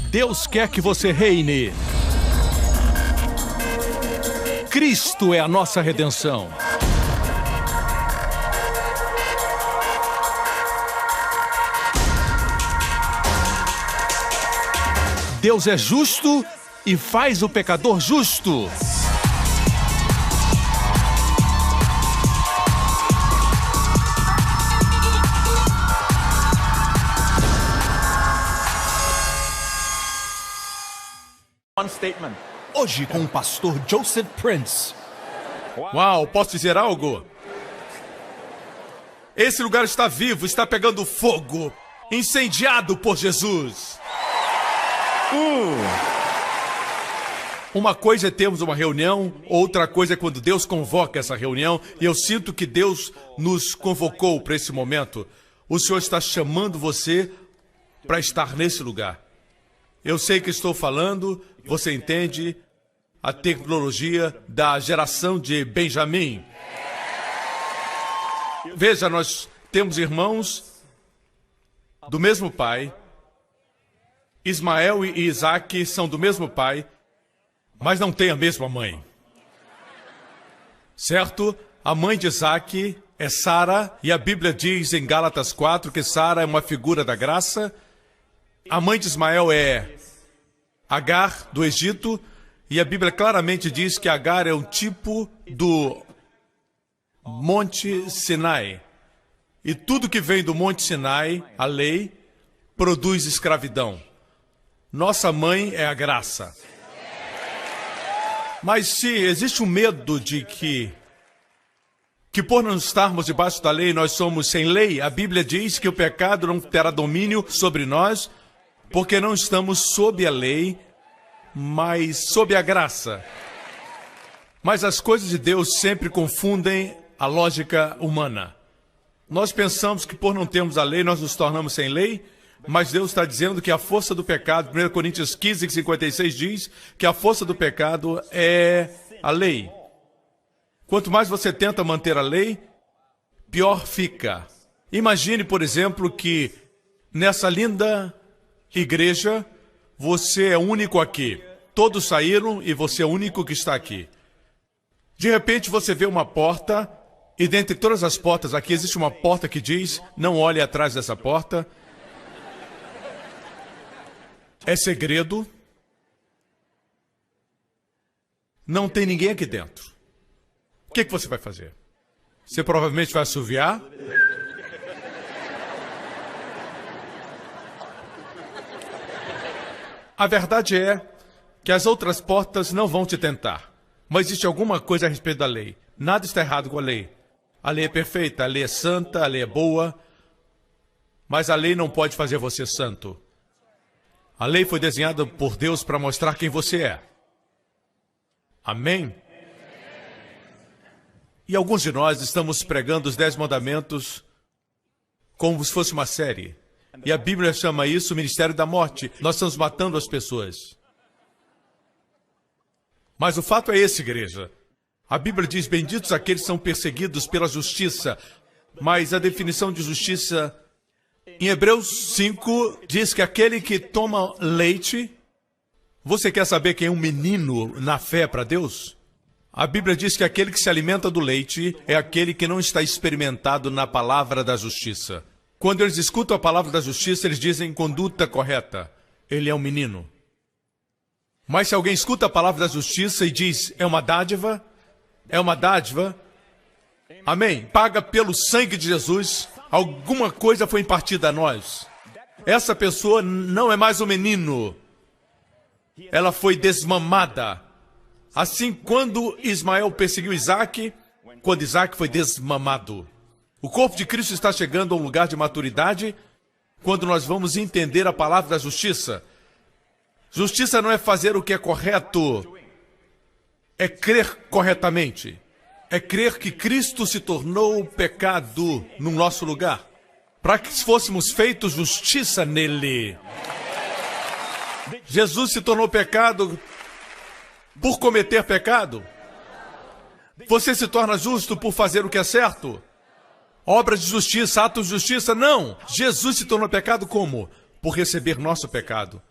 Deus quer que você reine. Cristo é a nossa redenção. Deus é justo e faz o pecador justo. Hoje com o pastor Joseph Prince. Uau, posso dizer algo? Esse lugar está vivo, está pegando fogo, incendiado por Jesus. Uma coisa é termos uma reunião, outra coisa é quando Deus convoca essa reunião, e eu sinto que Deus nos convocou para esse momento. O Senhor está chamando você para estar nesse lugar. Eu sei que estou falando, você entende a tecnologia da geração de Benjamim. Veja, nós temos irmãos do mesmo pai. Ismael e Isaac são do mesmo pai, mas não têm a mesma mãe. Certo? A mãe de Isaac é Sara, e a Bíblia diz em Gálatas 4 que Sara é uma figura da graça. A mãe de Ismael é Agar, do Egito, e a Bíblia claramente diz que Agar é um tipo do Monte Sinai. E tudo que vem do Monte Sinai, a lei, produz escravidão. Nossa mãe é a graça. Mas se existe um medo de que por não estarmos debaixo da lei, nós somos sem lei, a Bíblia diz que o pecado não terá domínio sobre nós, porque não estamos sob a lei, mas sob a graça. Mas as coisas de Deus sempre confundem a lógica humana. Nós pensamos que por não termos a lei, nós nos tornamos sem lei, mas Deus está dizendo que a força do pecado, 1 Coríntios 15, 56 diz que a força do pecado é a lei. Quanto mais você tenta manter a lei, pior fica. Imagine, por exemplo, que nessa linda igreja, você é o único aqui. Todos saíram e você é o único que está aqui. De repente você vê uma porta, e dentre todas as portas aqui existe uma porta que diz, não olhe atrás dessa porta. É segredo. Não tem ninguém aqui dentro. O que você vai fazer? Você provavelmente vai assoviar. A verdade é que as outras portas não vão te tentar. Mas existe alguma coisa a respeito da lei. Nada está errado com a lei. A lei é perfeita, a lei é santa, a lei é boa. Mas a lei não pode fazer você santo. A lei foi desenhada por Deus para mostrar quem você é. Amém? E alguns de nós estamos pregando os 10 mandamentos como se fosse uma série. E a Bíblia chama isso o ministério da morte. Nós estamos matando as pessoas. Mas o fato é esse, igreja. A Bíblia diz, benditos aqueles que são perseguidos pela justiça. Mas a definição de justiça, em Hebreus 5, diz que aquele que toma leite... Você quer saber quem é um menino na fé para Deus? A Bíblia diz que aquele que se alimenta do leite é aquele que não está experimentado na palavra da justiça. Quando eles escutam a palavra da justiça, eles dizem conduta correta. Ele é um menino. Mas se alguém escuta a palavra da justiça e diz, é uma dádiva, amém, paga pelo sangue de Jesus, alguma coisa foi impartida a nós. Essa pessoa não é mais um menino. Ela foi desmamada. Assim, quando Ismael perseguiu Isaac, quando Isaac foi desmamado. O corpo de Cristo está chegando a um lugar de maturidade quando nós vamos entender a palavra da justiça. Justiça não é fazer o que é correto, é crer corretamente. É crer que Cristo se tornou pecado no nosso lugar, para que fôssemos feitos justiça nele. Jesus se tornou pecado por cometer pecado. Você se torna justo por fazer o que é certo? Obras de justiça, atos de justiça? Não! Jesus se tornou pecado como? Por receber nosso pecado.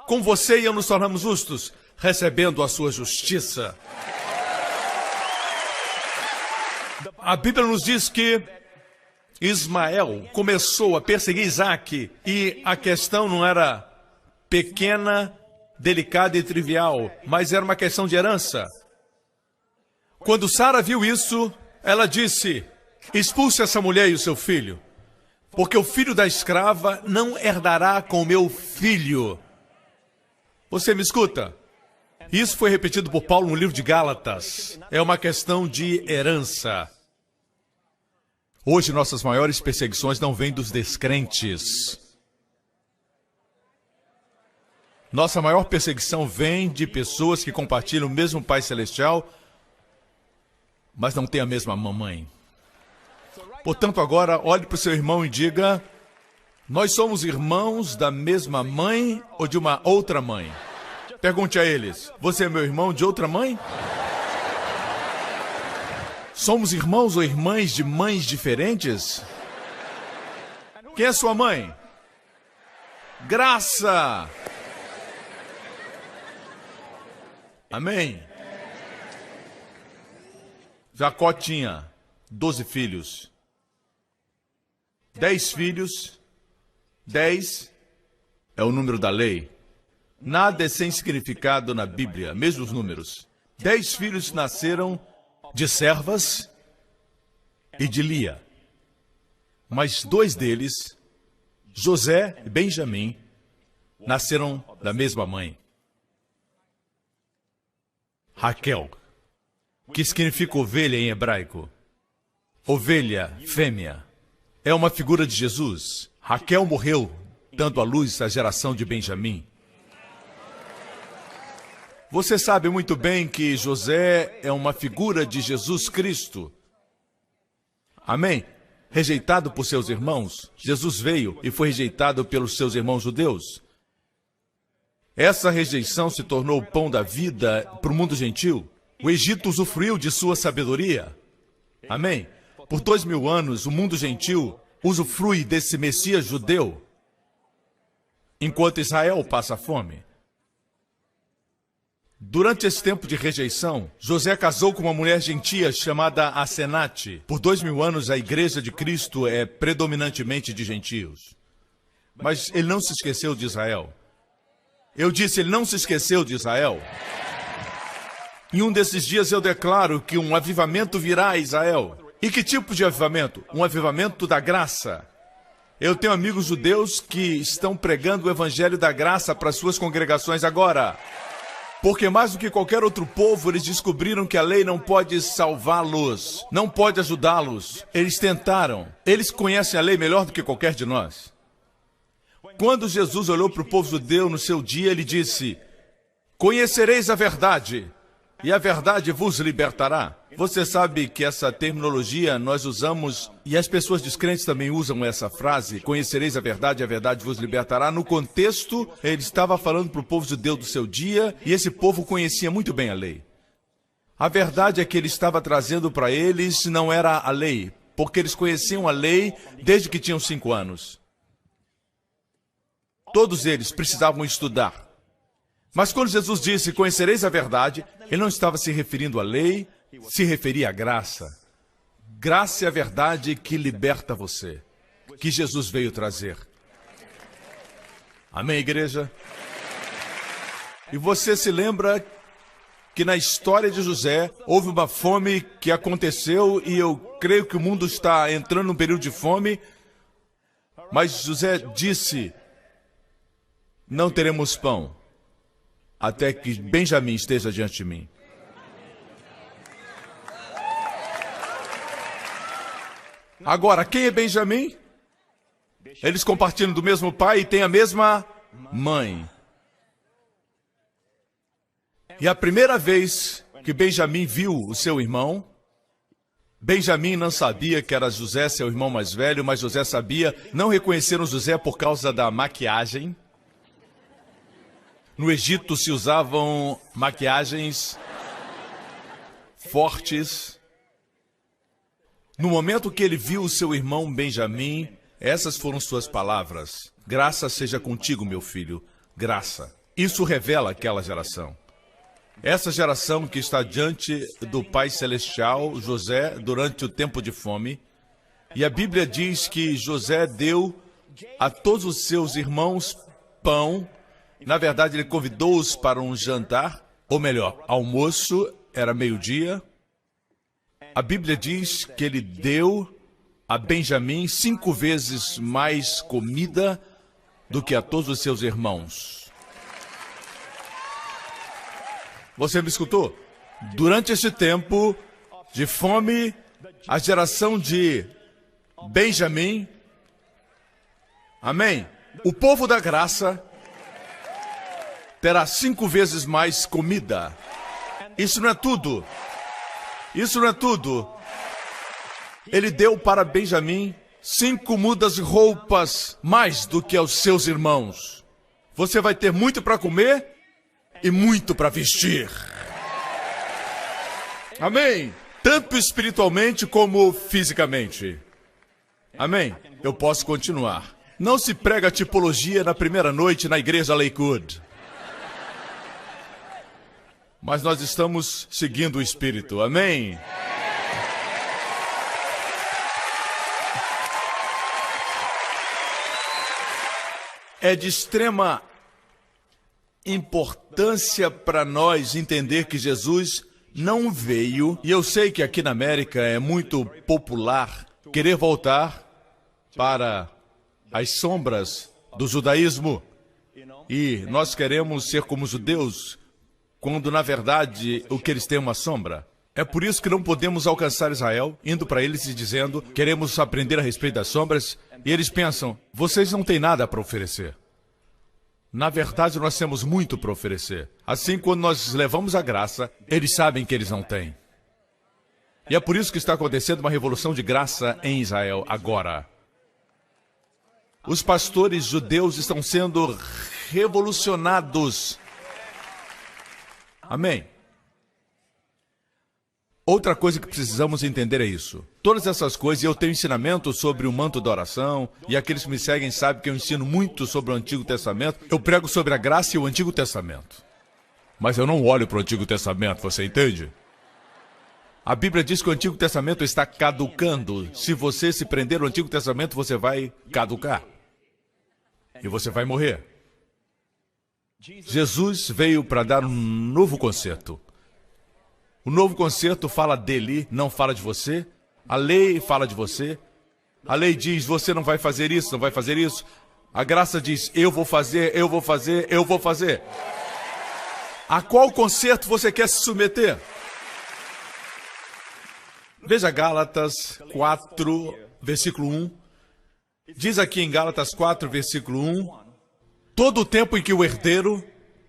Com você e eu nos tornamos justos, recebendo a sua justiça. A Bíblia nos diz que Ismael começou a perseguir Isaac e a questão não era pequena, delicada e trivial, mas era uma questão de herança. Quando Sara viu isso, ela disse: expulse essa mulher e o seu filho, porque o filho da escrava não herdará com o meu filho. Você me escuta? Isso foi repetido por Paulo no livro de Gálatas. É uma questão de herança. Hoje, nossas maiores perseguições não vêm dos descrentes. Nossa maior perseguição vem de pessoas que compartilham o mesmo Pai Celestial, mas não têm a mesma mamãe. Portanto, agora, olhe para o seu irmão e diga: nós somos irmãos da mesma mãe ou de uma outra mãe? Pergunte a eles: você é meu irmão de outra mãe? Somos irmãos ou irmãs de mães diferentes? Quem é sua mãe? Graça! Amém? Jacó tinha 12 filhos. 10 filhos. 10 é o número da lei. Nada é sem significado na Bíblia, mesmo os números. 10 filhos nasceram de servas e de Lia. Mas 2 deles, José e Benjamim, nasceram da mesma mãe. Raquel, que significa ovelha em hebraico. Ovelha, fêmea, é uma figura de Jesus. Raquel morreu, dando à luz a geração de Benjamim. Você sabe muito bem que José é uma figura de Jesus Cristo. Amém? Rejeitado por seus irmãos, Jesus veio e foi rejeitado pelos seus irmãos judeus. Essa rejeição se tornou o pão da vida para o mundo gentil. O Egito usufruiu de sua sabedoria. Amém? Por 2000 anos, o mundo gentil usufrui desse Messias judeu, enquanto Israel passa fome. Durante esse tempo de rejeição, José casou com uma mulher gentia chamada Asenate. Por 2000 anos, a igreja de Cristo é predominantemente de gentios. Mas ele não se esqueceu de Israel. Eu disse, ele não se esqueceu de Israel. Em um desses dias eu declaro que um avivamento virá a Israel. E que tipo de avivamento? Um avivamento da graça. Eu tenho amigos judeus que estão pregando o evangelho da graça para suas congregações agora. Porque mais do que qualquer outro povo, eles descobriram que a lei não pode salvá-los, não pode ajudá-los. Eles tentaram. Eles conhecem a lei melhor do que qualquer de nós. Quando Jesus olhou para o povo judeu no seu dia, ele disse: conhecereis a verdade, e a verdade vos libertará. Você sabe que essa terminologia nós usamos, e as pessoas descrentes também usam essa frase, conhecereis a verdade, e a verdade vos libertará. No contexto, ele estava falando para o povo judeu do seu dia, e esse povo conhecia muito bem a lei. A verdade é que ele estava trazendo para eles não era a lei, porque eles conheciam a lei desde que tinham 5 anos. Todos eles precisavam estudar. Mas quando Jesus disse, conhecereis a verdade, ele não estava se referindo à lei, se referia à graça. Graça é a verdade que liberta você, que Jesus veio trazer. Amém, igreja? E você se lembra que na história de José houve uma fome que aconteceu e eu creio que o mundo está entrando num período de fome, mas José disse, não teremos pão até que Benjamim esteja diante de mim. Agora, quem é Benjamim? Eles compartilham do mesmo pai e têm a mesma mãe. E a primeira vez que Benjamim viu o seu irmão, Benjamim não sabia que era José, seu irmão mais velho, mas José sabia. Não reconheceram José por causa da maquiagem. No Egito se usavam maquiagens fortes. No momento que ele viu o seu irmão Benjamim, essas foram suas palavras. Graça seja contigo, meu filho. Graça. Isso revela aquela geração. Essa geração que está diante do Pai Celestial, José, durante o tempo de fome. E a Bíblia diz que José deu a todos os seus irmãos pão. Na verdade, ele convidou-os para um jantar, ou melhor, almoço, era meio-dia. A Bíblia diz que ele deu a Benjamim 5 vezes mais comida do que a todos os seus irmãos. Você me escutou? Durante esse tempo de fome, a geração de Benjamim, amém? O povo da graça terá 5 vezes mais comida. Isso não é tudo. Isso não é tudo. Ele deu para Benjamim 5 mudas de roupas mais do que aos seus irmãos. Você vai ter muito para comer e muito para vestir. Amém? Tanto espiritualmente como fisicamente. Amém? Eu posso continuar. Não se prega tipologia na primeira noite na igreja Lakewood. Mas nós estamos seguindo o Espírito. Amém? É de extrema importância para nós entender que Jesus não veio, e eu sei que aqui na América é muito popular querer voltar para as sombras do judaísmo, e nós queremos ser como judeus, quando na verdade o que eles têm é uma sombra. É por isso que não podemos alcançar Israel, indo para eles e dizendo, queremos aprender a respeito das sombras, e eles pensam, vocês não têm nada para oferecer. Na verdade, nós temos muito para oferecer. Assim, quando nós levamos a graça, eles sabem que eles não têm. E é por isso que está acontecendo uma revolução de graça em Israel agora. Os pastores judeus estão sendo revolucionados. Amém? Outra coisa que precisamos entender é isso. Todas essas coisas, eu tenho ensinamento sobre o manto da oração, e aqueles que me seguem sabem que eu ensino muito sobre o Antigo Testamento. Eu prego sobre a graça e o Antigo Testamento. Mas eu não olho para o Antigo Testamento, você entende? A Bíblia diz que o Antigo Testamento está caducando. Se você se prender no Antigo Testamento, você vai caducar. E você vai morrer. Jesus veio para dar um novo concerto. O novo concerto fala dele, não fala de você. A lei fala de você. A lei diz, você não vai fazer isso, não vai fazer isso. A graça diz, eu vou fazer, eu vou fazer, eu vou fazer. A qual concerto você quer se submeter? Veja Gálatas 4, versículo 1. Diz aqui em Gálatas 4, versículo 1. Todo o tempo em que o herdeiro...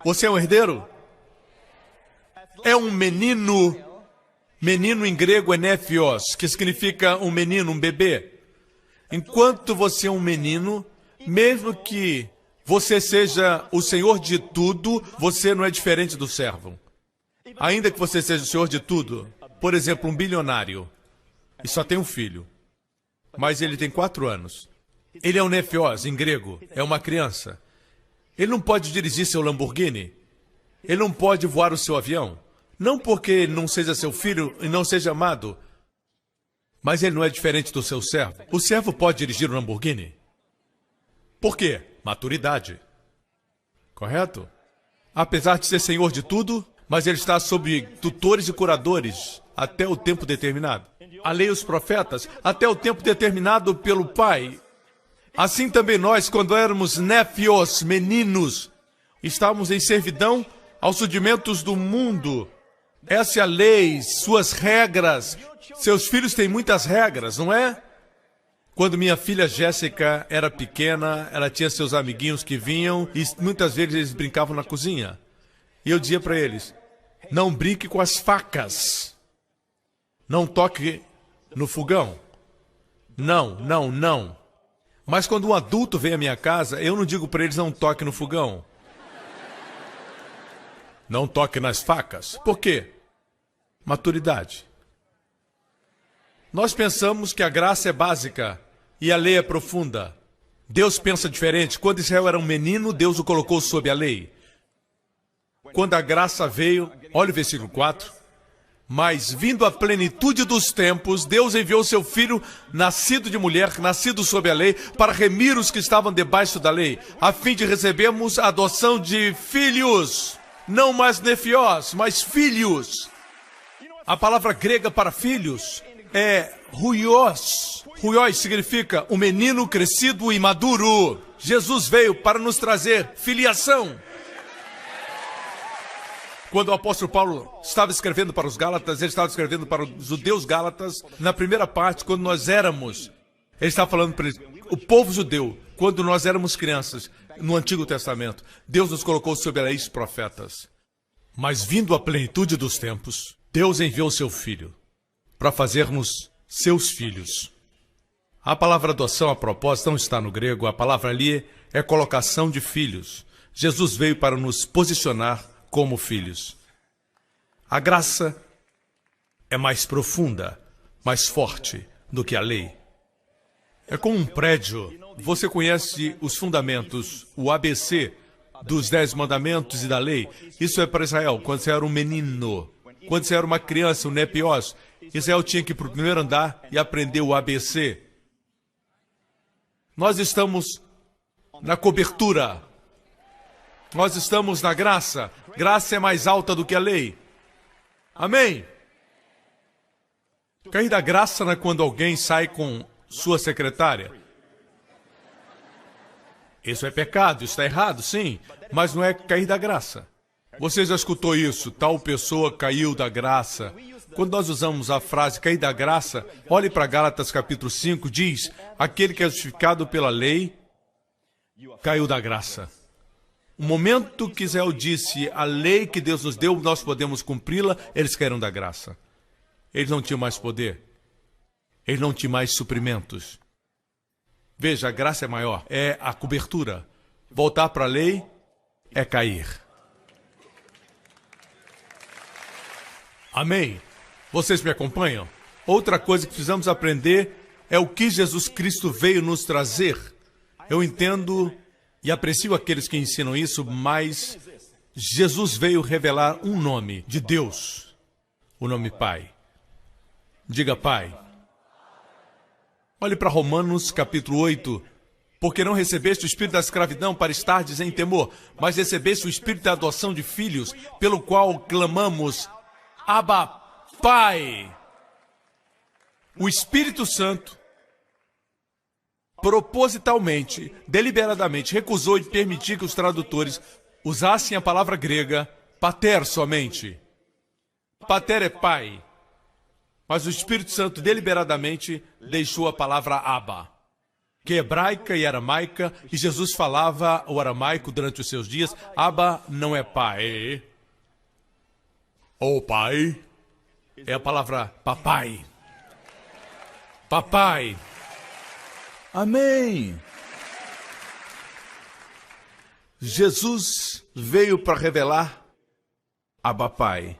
Você é um herdeiro? É um menino. Menino em grego é nephios, que significa um menino, um bebê. Enquanto você é um menino, mesmo que você seja o senhor de tudo, você não é diferente do servo. Ainda que você seja o senhor de tudo, por exemplo, um bilionário, e só tem um filho, mas ele tem 4 anos. Ele é um nephios, em grego, é uma criança. Ele não pode dirigir seu Lamborghini. Ele não pode voar o seu avião. Não porque ele não seja seu filho e não seja amado, mas ele não é diferente do seu servo. O servo pode dirigir um Lamborghini. Por quê? Maturidade. Correto? Apesar de ser senhor de tudo, mas ele está sob tutores e curadores até o tempo determinado. A lei e os profetas, até o tempo determinado pelo Pai. Assim também nós, quando éramos nephios, meninos, estávamos em servidão aos rudimentos do mundo. Essa é a lei, suas regras. Seus filhos têm muitas regras, não é? Quando minha filha Jéssica era pequena, ela tinha seus amiguinhos que vinham e muitas vezes eles brincavam na cozinha. E eu dizia para eles, não brinque com as facas. Não toque no fogão. Não, não, não. Mas quando um adulto vem à minha casa, eu não digo para eles não toque no fogão. Não toque nas facas. Por quê? Maturidade. Nós pensamos que a graça é básica e a lei é profunda. Deus pensa diferente. Quando Israel era um menino, Deus o colocou sob a lei. quando a graça veio, olha o versículo 4. Mas, vindo a plenitude dos tempos, Deus enviou seu Filho, nascido de mulher, nascido sob a lei, para remir os que estavam debaixo da lei, a fim de recebermos a adoção de filhos. Não mais nefiós, mas filhos. A palavra grega para filhos é ruios. Ruios significa um menino crescido e maduro. Jesus veio para nos trazer filiação. Quando o apóstolo Paulo estava escrevendo para os Gálatas, ele estava escrevendo para os judeus Gálatas, na primeira parte, quando nós éramos, ele estava falando para eles, o povo judeu, quando nós éramos crianças, no Antigo Testamento, Deus nos colocou sob a lei dos profetas. Mas vindo a plenitude dos tempos, Deus enviou seu Filho para fazermos seus filhos. A palavra adoção, a propósito, não está no grego, a palavra ali é colocação de filhos. Jesus veio para nos posicionar como filhos. A graça é mais profunda, mais forte do que a lei. É como um prédio. Você conhece os fundamentos, o ABC dos 10 mandamentos e da lei? Isso é para Israel, quando você era um menino. Quando você era uma criança, um nepiós, Israel tinha que ir para o primeiro andar e aprender o ABC. Nós estamos na cobertura. Nós estamos na graça. Graça é mais alta do que a lei. Amém? Cair da graça não é quando alguém sai com sua secretária. Isso é pecado, isso está errado, sim. Mas não é cair da graça. Você já escutou isso? Tal pessoa caiu da graça. Quando nós usamos a frase cair da graça, olhe para Gálatas capítulo 5, diz, aquele que é justificado pela lei, caiu da graça. O momento que Israel disse, a lei que Deus nos deu, nós podemos cumpri-la, eles caíram da graça. Eles não tinham mais poder. Eles não tinham mais suprimentos. Veja, a graça é maior, é a cobertura. Voltar para a lei é cair. Amém? Vocês me acompanham? Outra coisa que precisamos aprender é o que Jesus Cristo veio nos trazer. Eu entendo e aprecio aqueles que ensinam isso, mas Jesus veio revelar um nome de Deus, o nome Pai. Diga Pai. Olhe para Romanos capítulo 8. Porque não recebeste o espírito da escravidão para estardes em temor, mas recebeste o espírito da adoção de filhos, pelo qual clamamos, Abba, Pai. O Espírito Santo propositalmente, deliberadamente, recusou de permitir que os tradutores usassem a palavra grega pater somente. Pater é pai. Mas o Espírito Santo deliberadamente deixou a palavra Abba, que é hebraica e aramaica, e Jesus falava o aramaico durante os seus dias. Abba não é pai. Ou pai é a palavra papai. Papai. Amém. Jesus veio para revelar Abba Pai.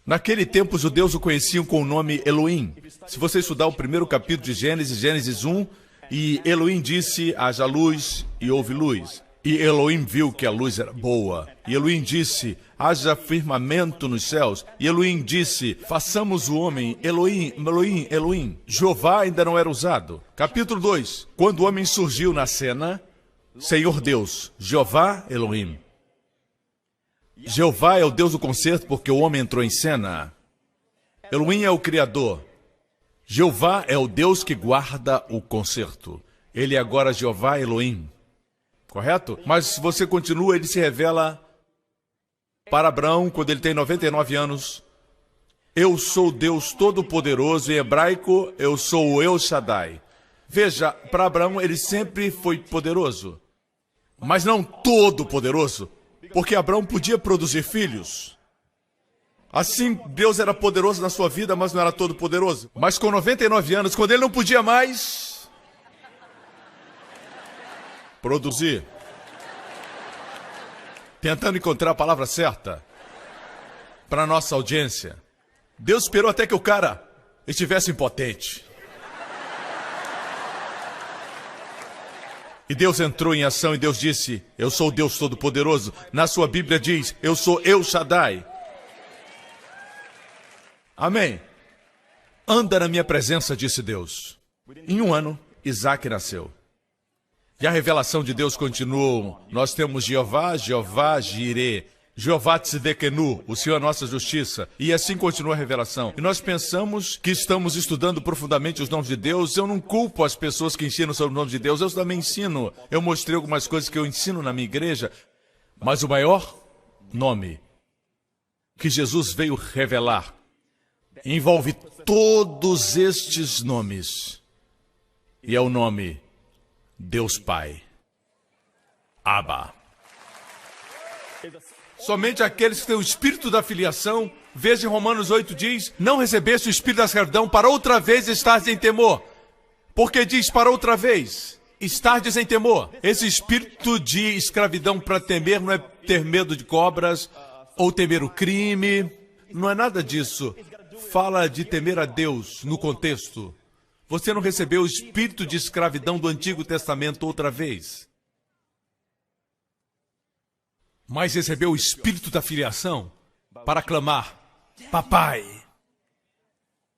Naquele tempo, os judeus o conheciam com o nome Elohim. Se você estudar o primeiro capítulo de Gênesis, Gênesis 1, e Elohim disse, haja luz, e houve luz. E Elohim viu que a luz era boa. E Elohim disse, haja firmamento nos céus. E Elohim disse, façamos o homem. Elohim, Elohim, Elohim. Jeová ainda não era usado. Capítulo 2. Quando o homem surgiu na cena, Senhor Deus, Jeová, Elohim. Jeová é o Deus do concerto porque o homem entrou em cena. Elohim é o Criador. Jeová é o Deus que guarda o concerto. Ele é agora Jeová, Elohim. Correto? Mas você continua, ele se revela para Abraão quando ele tem 99 anos. Eu sou Deus Todo-Poderoso, em hebraico, eu sou o El Shaddai. Veja, para Abraão ele sempre foi poderoso, mas não todo-poderoso, porque Abraão podia produzir filhos. Assim, Deus era poderoso na sua vida, mas não era todo-poderoso. Mas com 99 anos, quando ele não podia mais produzir, tentando encontrar a palavra certa para a nossa audiência, Deus esperou até que o cara estivesse impotente. E Deus entrou em ação e Deus disse, eu sou o Deus Todo-Poderoso. Na sua Bíblia diz, eu sou El Shaddai. Amém. Anda na minha presença, disse Deus. Em 1 ano, Isaac nasceu. E a revelação de Deus continuou. Nós temos Jeová, Jeová, Jireh. Jeová Tzidkenu, o Senhor é nossa justiça. E assim continua a revelação. E nós pensamos que estamos estudando profundamente os nomes de Deus. Eu não culpo as pessoas que ensinam sobre os nomes de Deus. Eu também ensino. Eu mostrei algumas coisas que eu ensino na minha igreja. Mas o maior nome que Jesus veio revelar envolve todos estes nomes. E é o nome Deus Pai. Abba. Somente aqueles que têm o espírito da filiação, veja em Romanos 8 diz, não recebeste o espírito da servidão para outra vez estardes em temor. Porque diz para outra vez, estardes em temor. Esse espírito de escravidão para temer não é ter medo de cobras ou temer o crime. Não é nada disso. Fala de temer a Deus no contexto. Você não recebeu o espírito de escravidão do Antigo Testamento outra vez. Mas recebeu o espírito da filiação para clamar, Papai,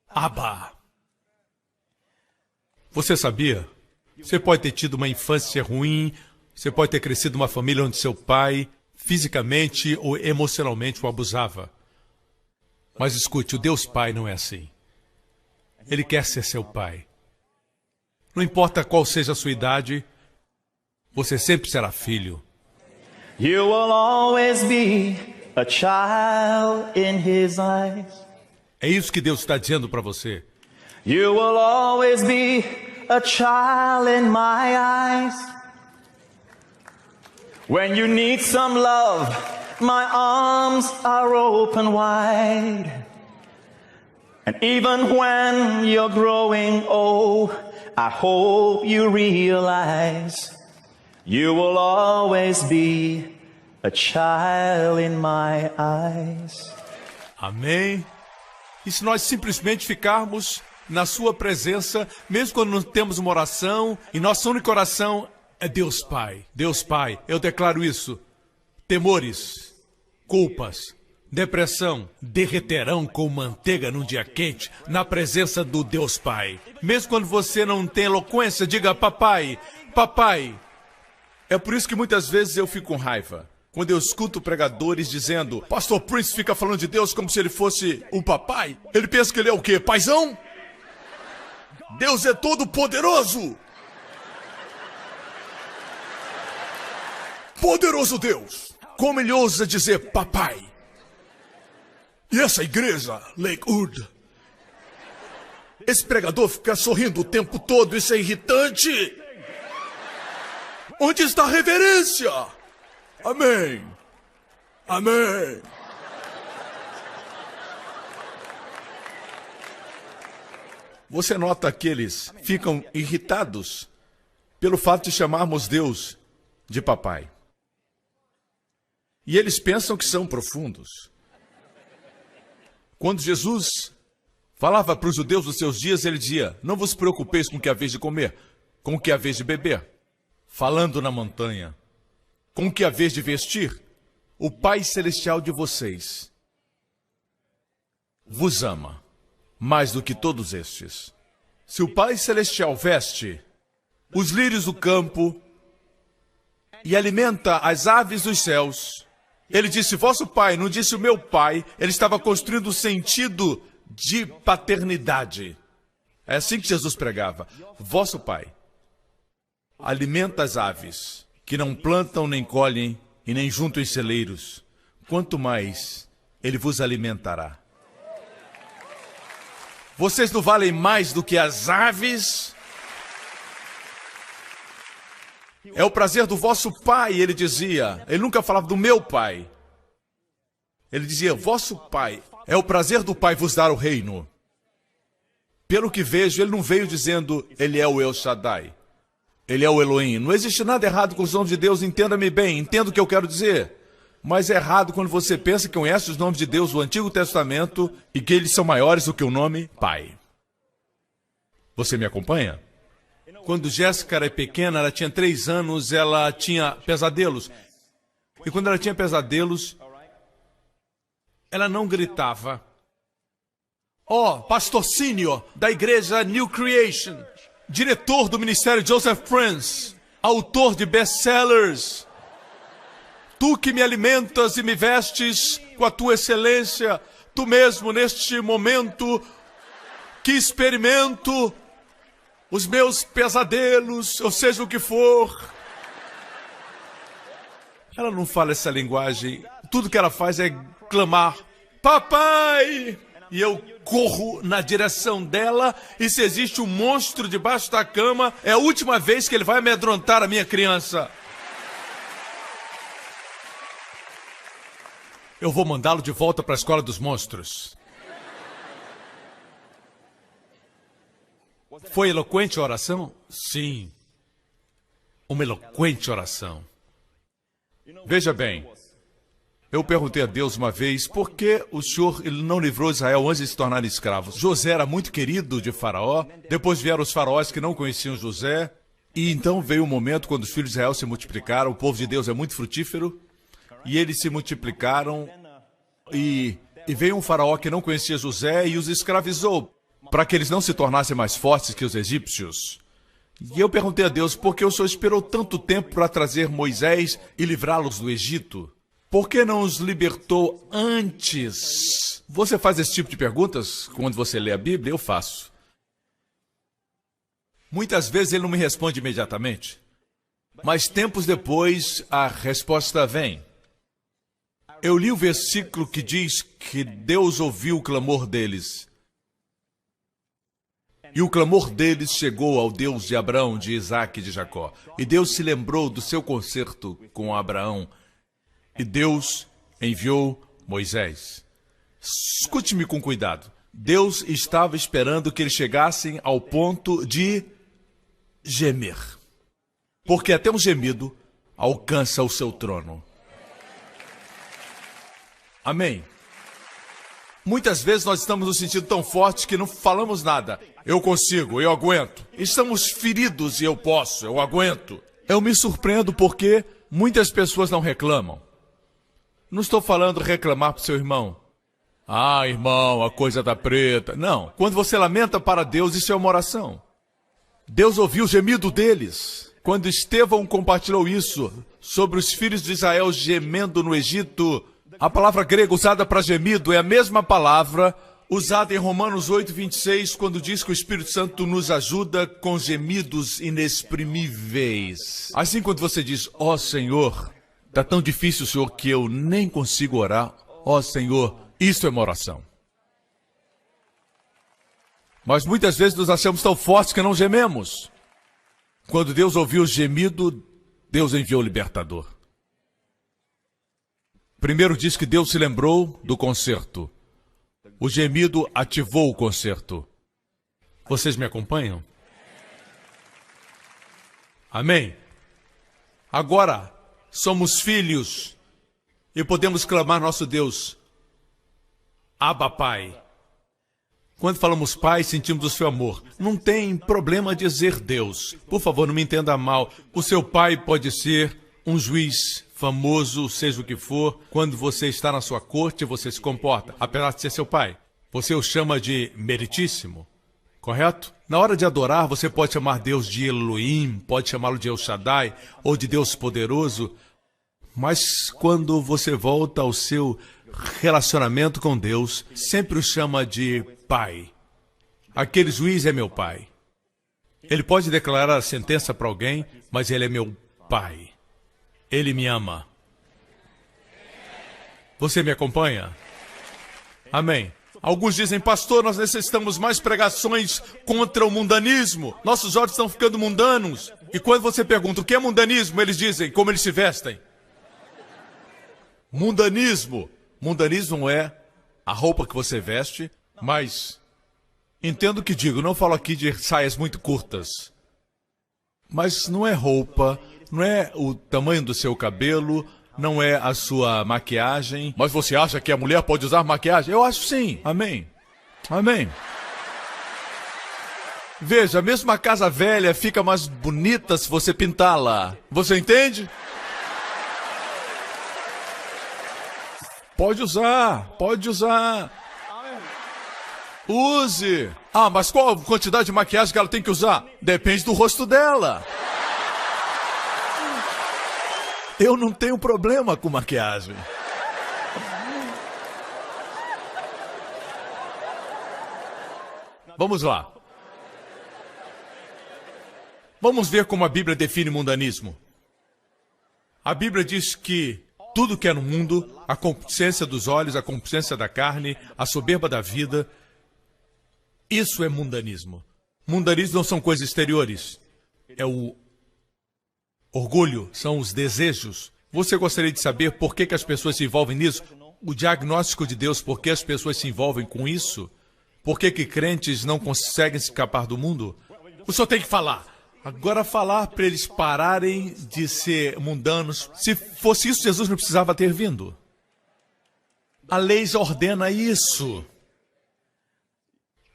Abba. Você sabia? Você pode ter tido uma infância ruim, você pode ter crescido numa família onde seu pai, fisicamente ou emocionalmente, o abusava. Mas escute, o Deus Pai não é assim. Ele quer ser seu pai. Não importa qual seja a sua idade, você sempre será filho. You will always be a child in his eyes. É isso que Deus está dizendo para você. You will always be a child in my eyes. When you need some love, my arms are open wide. And even when you're growing old, I hope you realize you will always be a child in my eyes. Amém? E se nós simplesmente ficarmos na sua presença, mesmo quando não temos uma oração, e nossa única oração é Deus Pai. Deus Pai, eu declaro isso. Temores, culpas, depressão, derreterão com manteiga num dia quente, na presença do Deus Pai. Mesmo quando você não tem eloquência, diga Papai, Papai. É por isso que muitas vezes eu fico com raiva. Quando eu escuto pregadores dizendo, Pastor Prince fica falando de Deus como se ele fosse um papai. Ele pensa que ele é o quê? Paizão? Deus é todo poderoso. Poderoso Deus. Como ele ousa dizer papai? E essa igreja, Lakewood? Esse pregador fica sorrindo o tempo todo, isso é irritante. Onde está a reverência? Amém. Amém. Você nota que eles ficam irritados pelo fato de chamarmos Deus de papai. E eles pensam que são profundos. Quando Jesus falava para os judeus dos seus dias, ele dizia, não vos preocupeis com o que haveis de comer, com o que haveis de beber. Falando na montanha, com o que haveis de vestir, o Pai Celestial de vocês vos ama mais do que todos estes. Se o Pai Celestial veste os lírios do campo e alimenta as aves dos céus, ele disse vosso Pai, não disse o meu Pai, ele estava construindo o sentido de paternidade. É assim que Jesus pregava, vosso Pai alimenta as aves, que não plantam nem colhem e nem juntam em celeiros. Quanto mais ele vos alimentará. Vocês não valem mais do que as aves? É o prazer do vosso Pai, ele dizia. Ele nunca falava do meu Pai. Ele dizia, vosso Pai. É o prazer do Pai vos dar o reino. Pelo que vejo, ele não veio dizendo, ele é o El Shaddai. Ele é o Elohim. Não existe nada errado com os nomes de Deus, entenda-me bem, entenda o que eu quero dizer. Mas é errado quando você pensa que conhece os nomes de Deus do Antigo Testamento e que eles são maiores do que o nome Pai. Você me acompanha? Quando Jéssica era pequena, ela tinha 3 anos, ela tinha pesadelos. E quando ela tinha pesadelos, ela não gritava. Pastor Senior, da igreja New Creation, diretor do ministério Joseph Prince, autor de best-sellers. Tu que me alimentas e me vestes com a tua excelência, tu mesmo neste momento que experimento os meus pesadelos, ou seja o que for. Ela não fala essa linguagem. Tudo que ela faz é clamar, papai! E eu corro na direção dela, e se existe um monstro debaixo da cama, é a última vez que ele vai amedrontar a minha criança. Eu vou mandá-lo de volta para a escola dos monstros. Foi eloquente a oração? Sim. Uma eloquente oração. Veja bem, eu perguntei a Deus uma vez por que o Senhor ele não livrou Israel antes de se tornar escravos. José era muito querido de Faraó, depois vieram os faraós que não conheciam José, e então veio o momento quando os filhos de Israel se multiplicaram. O povo de Deus é muito frutífero, e eles se multiplicaram, e veio um faraó que não conhecia José e os escravizou, para que eles não se tornassem mais fortes que os egípcios. E eu perguntei a Deus, por que o Senhor esperou tanto tempo para trazer Moisés e livrá-los do Egito? Por que não os libertou antes? Você faz esse tipo de perguntas quando você lê a Bíblia? Eu faço. Muitas vezes ele não me responde imediatamente, mas tempos depois a resposta vem. Eu li o versículo que diz que Deus ouviu o clamor deles. E o clamor deles chegou ao Deus de Abraão, de Isaac e de Jacó. E Deus se lembrou do seu concerto com Abraão. E Deus enviou Moisés. Escute-me com cuidado. Deus estava esperando que eles chegassem ao ponto de gemer. Porque até um gemido alcança o seu trono. Amém? Muitas vezes nós estamos nos sentindo tão fortes que não falamos nada. Eu consigo, eu aguento. Estamos feridos e eu aguento. Eu me surpreendo porque muitas pessoas não reclamam. Não estou falando reclamar para o seu irmão. Ah, irmão, a coisa tá preta. Não, quando você lamenta para Deus, isso é uma oração. Deus ouviu o gemido deles. Quando Estevão compartilhou isso sobre os filhos de Israel gemendo no Egito, a palavra grega usada para gemido é a mesma palavra usada em Romanos 8:26, quando diz que o Espírito Santo nos ajuda com gemidos inexprimíveis. Assim, quando você diz, Senhor, está tão difícil, Senhor, que eu nem consigo orar. Senhor, isso é uma oração. Mas muitas vezes nos achamos tão fortes que não gememos. Quando Deus ouviu o gemido, Deus enviou o libertador. Primeiro diz que Deus se lembrou do concerto. O gemido ativou o concerto. Vocês me acompanham? Amém? Agora, somos filhos e podemos clamar nosso Deus. Abba, Pai. Quando falamos Pai, sentimos o seu amor. Não tem problema dizer Deus. Por favor, não me entenda mal. O seu pai pode ser um juiz famoso, seja o que for. Quando você está na sua corte, você se comporta, apesar de ser seu pai. Você o chama de meritíssimo, correto? Na hora de adorar, você pode chamar Deus de Elohim, pode chamá-lo de El Shaddai, ou de Deus poderoso. Mas quando você volta ao seu relacionamento com Deus, sempre o chama de Pai. Aquele juiz é meu pai. Ele pode declarar a sentença para alguém, mas ele é meu pai. Ele me ama. Você me acompanha? Amém. Alguns dizem, pastor, nós necessitamos mais pregações contra o mundanismo. Nossos olhos estão ficando mundanos. E quando você pergunta o que é mundanismo, eles dizem como eles se vestem. Mundanismo. Mundanismo é a roupa que você veste, mas entendo o que digo, não falo aqui de saias muito curtas. Mas não é roupa, não é o tamanho do seu cabelo, não é a sua maquiagem. Mas você acha que a mulher pode usar maquiagem? Eu acho sim. Amém. Amém. Veja, mesmo a casa velha fica mais bonita se você pintá-la. Você entende? Pode usar, pode usar. Use. Ah, mas qual a quantidade de maquiagem que ela tem que usar? Depende do rosto dela. Eu não tenho problema com maquiagem. Vamos lá. Vamos ver como a Bíblia define mundanismo. A Bíblia diz que tudo que é no mundo, a concupiscência dos olhos, a concupiscência da carne, a soberba da vida, isso é mundanismo. Mundanismo não são coisas exteriores. É o orgulho, são os desejos. Você gostaria de saber por que as pessoas se envolvem nisso? O diagnóstico de Deus, por que as pessoas se envolvem com isso? Por que crentes não conseguem escapar do mundo? O senhor tem que falar. Agora falar para eles pararem de ser mundanos. Se fosse isso, Jesus não precisava ter vindo. A lei já ordena isso.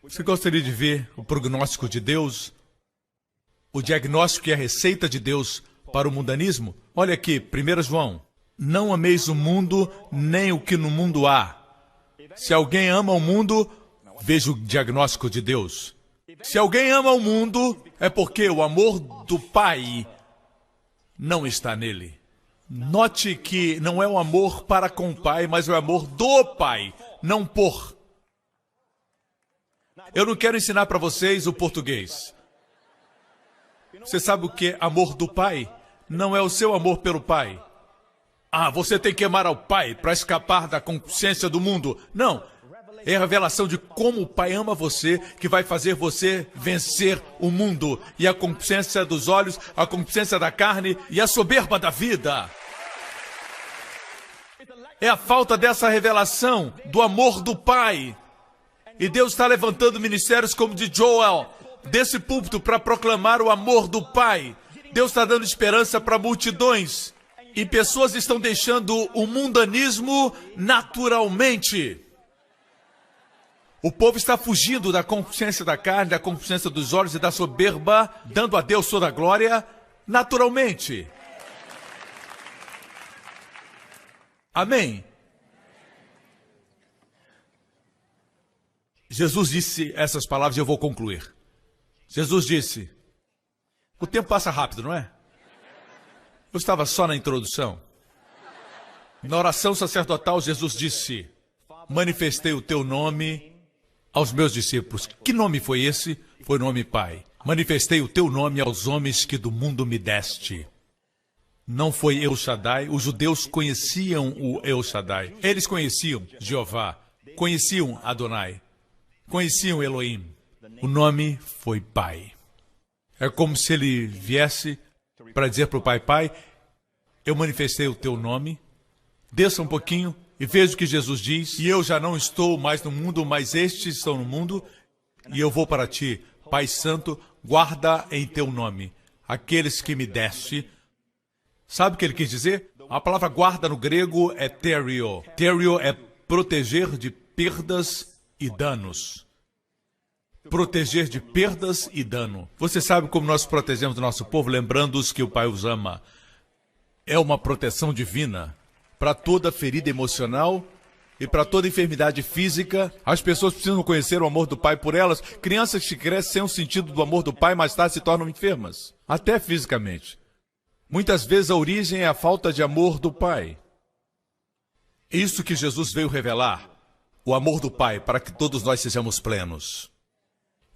Você gostaria de ver o prognóstico de Deus? O diagnóstico e a receita de Deus para o mundanismo? Olha aqui, 1 João. Não ameis o mundo, nem o que no mundo há. Se alguém ama o mundo, veja o diagnóstico de Deus. Se alguém ama o mundo, é porque o amor do Pai não está nele. Note que não é o amor para com o Pai, mas é o amor do Pai, não por. Eu não quero ensinar para vocês o português. Você sabe o que é amor do Pai? Não é o seu amor pelo Pai. Ah, você tem que amar ao Pai para escapar da concupiscência do mundo. Não. É a revelação de como o Pai ama você que vai fazer você vencer o mundo. E a concupiscência dos olhos, a concupiscência da carne e a soberba da vida. É a falta dessa revelação do amor do Pai. E Deus está levantando ministérios como de Joel, desse púlpito, para proclamar o amor do Pai. Deus está dando esperança para multidões. E pessoas estão deixando o mundanismo naturalmente. O povo está fugindo da concupiscência da carne, da concupiscência dos olhos e da soberba, dando a Deus toda a glória naturalmente. Amém? Jesus disse essas palavras e eu vou concluir. Jesus disse, o tempo passa rápido, não é? Eu estava só na introdução. Na oração sacerdotal, Jesus disse, manifestei o teu nome aos meus discípulos. Que nome foi esse? Foi o nome Pai. Manifestei o teu nome aos homens que do mundo me deste. Não foi El Shaddai. Os judeus conheciam o El Shaddai. Eles conheciam Jeová. Conheciam Adonai. Conheciam Elohim. O nome foi Pai. É como se ele viesse para dizer para o Pai, Pai, eu manifestei o teu nome. Desça um pouquinho. E veja o que Jesus diz, e eu já não estou mais no mundo, mas estes estão no mundo, e eu vou para ti, Pai Santo, guarda em teu nome aqueles que me deste. Sabe o que ele quis dizer? A palavra guarda no grego é terio. Terio é proteger de perdas e danos. Proteger de perdas e dano. Você sabe como nós protegemos o nosso povo, lembrando-os que o Pai os ama. É uma proteção divina. Para toda ferida emocional e para toda enfermidade física, as pessoas precisam conhecer o amor do Pai por elas. Crianças que crescem sem o sentido do amor do Pai, mais tarde se tornam enfermas, até fisicamente. Muitas vezes a origem é a falta de amor do Pai. Isso que Jesus veio revelar, o amor do Pai, para que todos nós sejamos plenos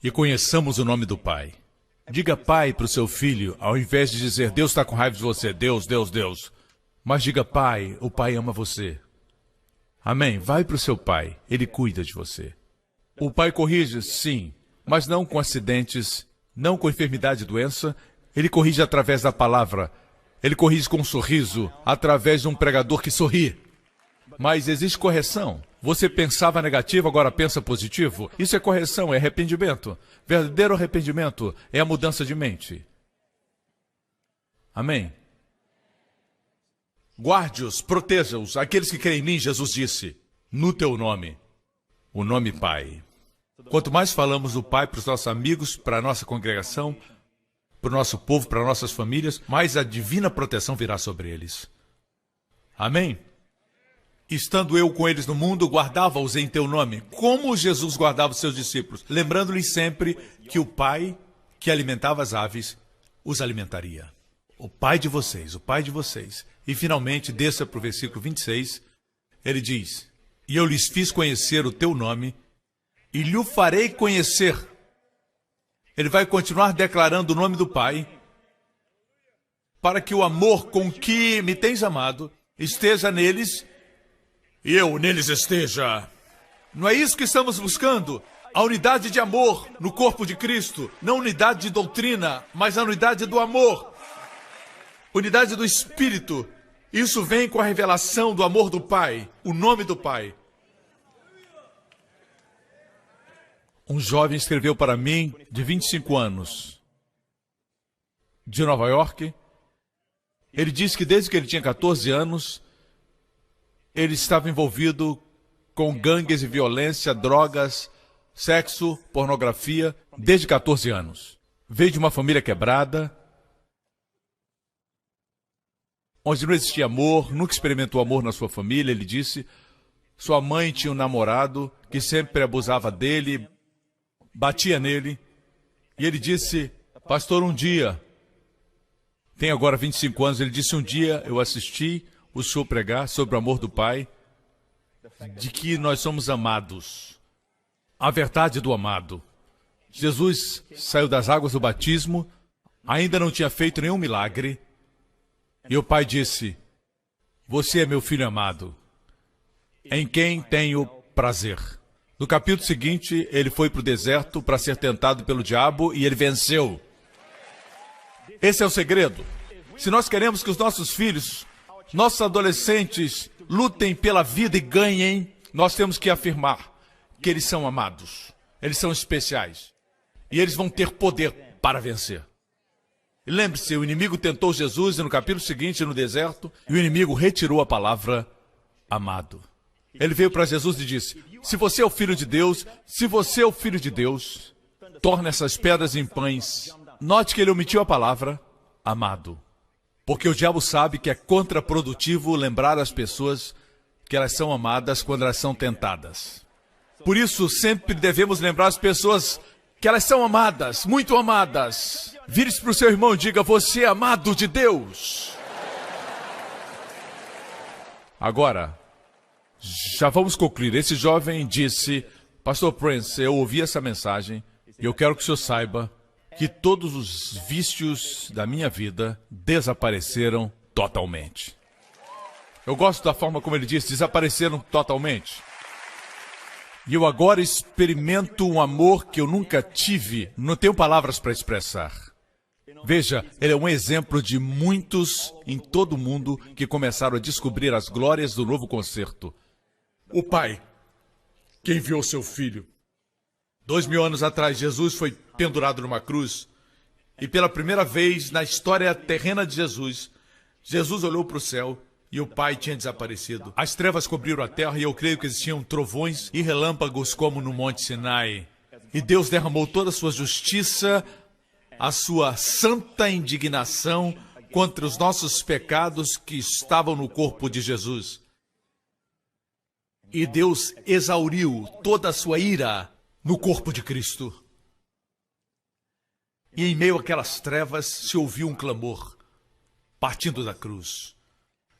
e conheçamos o nome do Pai. Diga Pai para o seu filho, ao invés de dizer Deus está com raiva de você, Deus, Deus, Deus. Mas diga, Pai, o Pai ama você. Amém? Vai para o seu Pai, Ele cuida de você. O Pai corrige, sim, mas não com acidentes, não com enfermidade e doença. Ele corrige através da palavra. Ele corrige com um sorriso, através de um pregador que sorri. Mas existe correção. Você pensava negativo, agora pensa positivo. Isso é correção, é arrependimento. Verdadeiro arrependimento é a mudança de mente. Amém? Guarde-os, proteja-os, aqueles que creem em mim, Jesus disse, no teu nome, o nome Pai. Quanto mais falamos do Pai para os nossos amigos, para a nossa congregação, para o nosso povo, para nossas famílias, mais a divina proteção virá sobre eles. Amém? Estando eu com eles no mundo, guardava-os em teu nome, como Jesus guardava os seus discípulos, lembrando-lhes sempre que o Pai que alimentava as aves os alimentaria. O Pai de vocês, o Pai de vocês. E finalmente, desça para o versículo 26, ele diz: e eu lhes fiz conhecer o teu nome, e lhe o farei conhecer. Ele vai continuar declarando o nome do Pai, para que o amor com que me tens amado esteja neles, e eu neles esteja. Não é isso que estamos buscando? A unidade de amor no corpo de Cristo. Não unidade de doutrina, mas a unidade do amor. Unidade do Espírito. Isso vem com a revelação do amor do Pai, o nome do Pai. Um jovem escreveu para mim, de 25 anos, de Nova York. Ele disse que desde que ele tinha 14 anos, ele estava envolvido com gangues de violência, drogas, sexo, pornografia, desde 14 anos. Veio de uma família quebrada, onde não existia amor, nunca experimentou amor na sua família. Ele disse, sua mãe tinha um namorado que sempre abusava dele, batia nele. E ele disse, pastor, um dia, tem agora 25 anos, ele disse, um dia eu assisti o senhor pregar sobre o amor do Pai, de que nós somos amados. A verdade do amado. Jesus saiu das águas do batismo, ainda não tinha feito nenhum milagre, e o Pai disse, você é meu filho amado, em quem tenho prazer. No capítulo seguinte, ele foi para o deserto para ser tentado pelo diabo e ele venceu. Esse é o segredo. Se nós queremos que os nossos filhos, nossos adolescentes, lutem pela vida e ganhem, nós temos que afirmar que eles são amados, eles são especiais, e eles vão ter poder para vencer. E lembre-se, o inimigo tentou Jesus, e no capítulo seguinte, no deserto, e o inimigo retirou a palavra amado. Ele veio para Jesus e disse, se você é o Filho de Deus, se você é o Filho de Deus, torne essas pedras em pães. Note que ele omitiu a palavra amado, porque o diabo sabe que é contraprodutivo lembrar as pessoas que elas são amadas quando elas são tentadas. Por isso, sempre devemos lembrar as pessoas que elas são amadas, muito amadas. Vire-se para o seu irmão e diga, você é amado de Deus. Agora, já vamos concluir. Esse jovem disse, pastor Prince, eu ouvi essa mensagem e eu quero que o senhor saiba que todos os vícios da minha vida desapareceram totalmente. Eu gosto da forma como ele disse, desapareceram totalmente. E eu agora experimento um amor que eu nunca tive, não tenho palavras para expressar. Veja, ele é um exemplo de muitos em todo o mundo que começaram a descobrir as glórias do novo concerto. O Pai, que enviou seu Filho. 2000 anos atrás, Jesus foi pendurado numa cruz. E pela primeira vez na história terrena de Jesus, Jesus olhou para o céu e o Pai tinha desaparecido. As trevas cobriram a terra e eu creio que existiam trovões e relâmpagos como no Monte Sinai. E Deus derramou toda a sua justiça, a sua santa indignação contra os nossos pecados que estavam no corpo de Jesus. E Deus exauriu toda a sua ira no corpo de Cristo. E em meio àquelas trevas se ouviu um clamor, partindo da cruz.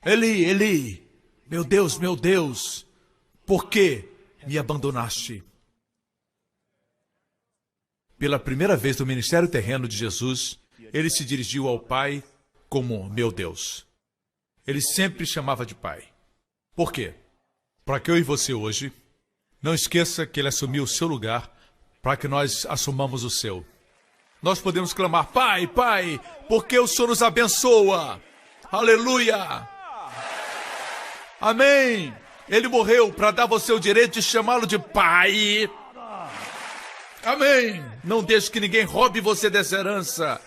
Eli, Eli, meu Deus, por que me abandonaste? Pela primeira vez no ministério terreno de Jesus, ele se dirigiu ao Pai como meu Deus. Ele sempre chamava de Pai. Por quê? Para que eu e você hoje, não esqueça que ele assumiu o seu lugar para que nós assumamos o seu. Nós podemos clamar, Pai, Pai, porque o Senhor nos abençoa. Aleluia! Amém! Ele morreu para dar você o direito de chamá-lo de Pai. Amém! Não deixe que ninguém roube você dessa herança.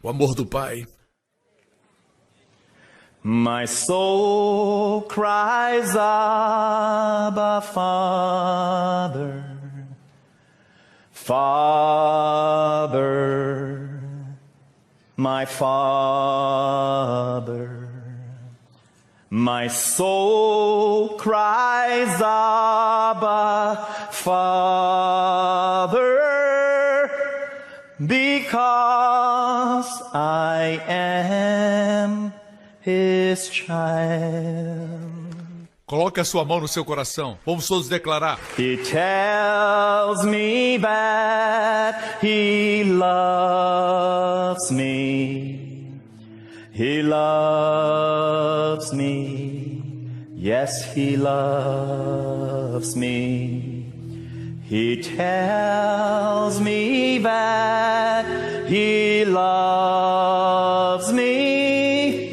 O amor do Pai. My soul cries, Abba, Father, Father, my Father. My soul cries, Abba, Father, because I am His child. Coloque a sua mão no seu coração. Vamos todos declarar. He tells me that He loves me. He loves me. Yes, He loves me. He tells me that He loves me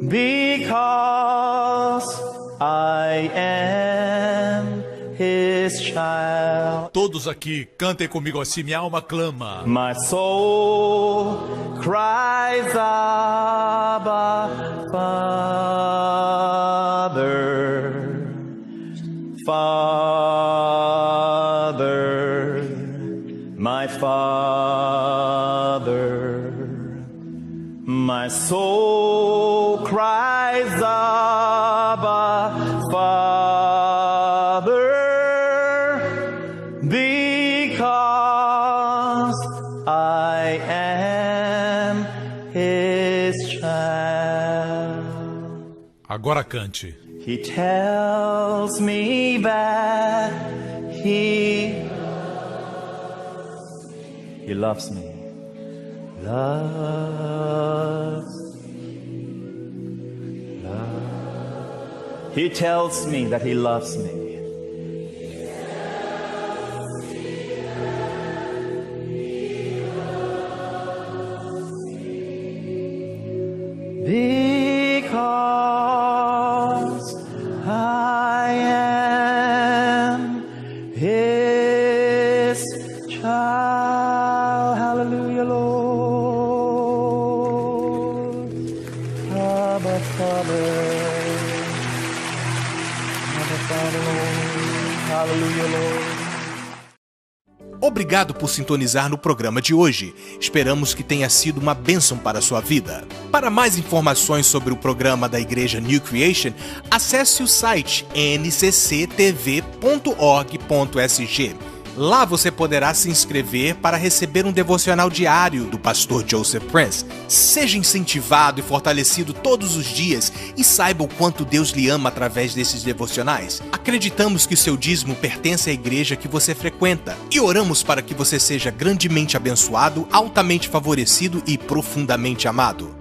because I am His child. Todos aqui, cantem comigo assim, minha alma clama. My soul cries, Abba, Father, Father, my Father. My soul cries, Abba, Father, because I am His child. Agora cante. He tells me that He loves me. He tells me that He loves me. Because I am His child. Hallelujah, Lord. Abba, Father. Abba, Father, Lord. Hallelujah, Lord. Obrigado por sintonizar no programa de hoje. Esperamos que tenha sido uma bênção para a sua vida. Para mais informações sobre o programa da Igreja New Creation, acesse o site ncctv.org.sg. Lá você poderá se inscrever para receber um devocional diário do pastor Joseph Prince. Seja incentivado e fortalecido todos os dias e saiba o quanto Deus lhe ama através desses devocionais. Acreditamos que seu dízimo pertence à igreja que você frequenta e oramos para que você seja grandemente abençoado, altamente favorecido e profundamente amado.